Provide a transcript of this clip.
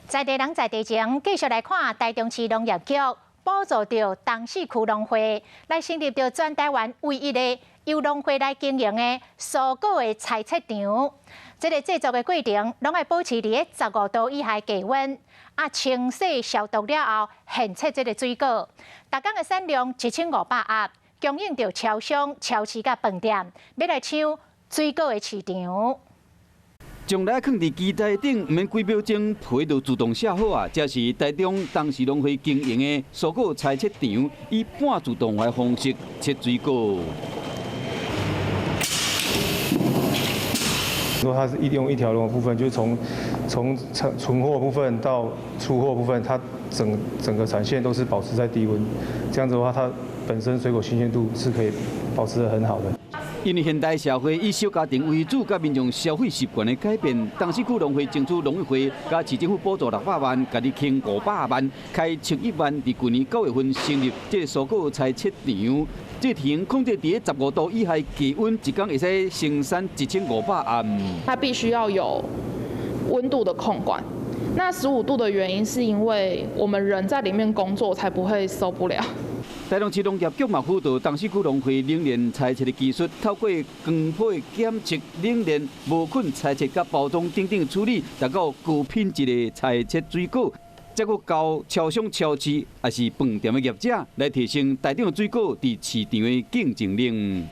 在地人在地情，继续来看台中市农业局补助着东势区农会来成立着全台湾唯一的由农会来经营的蔬果的菜市场。这个制作的过程，拢要保持伫15度以下低温，清洗消毒了后，现切这个水果。每天的产量1500盒，供应着超商、超市甲饭店，要来抢水果的市场。将来放伫机台顶，唔免几秒钟，皮就自动写好啊！这是台中东势农会经营的蔬果菜市场，以半自动化方式切水果。说它是用一条龙的部分，就是从存货部分到出货部分，它整个产线都是保持在低温，这样子的话，它本身水果新鲜度是可以保持得很好的。因为现代社会以小家庭为主，甲民众消费习惯的改变，东势区农会争取农委会甲市政府补助600万，家己倾500万，开700万，伫去年9月份成立这个蔬果菜市场。这田控制伫15度以下低温，一天会使生产1500盒。它必须要有温度的控管。那15度的原因是因为我们人在里面工作才不会受不了。台中市农业局嘛辅导东势区农会冷链采切的技术，透过光配检测、冷链、无菌采切甲包装等等处理，达到高品质的采切水果，再搁交超商、超市也是饭店的业者来提升台中的水果伫市场的竞争力。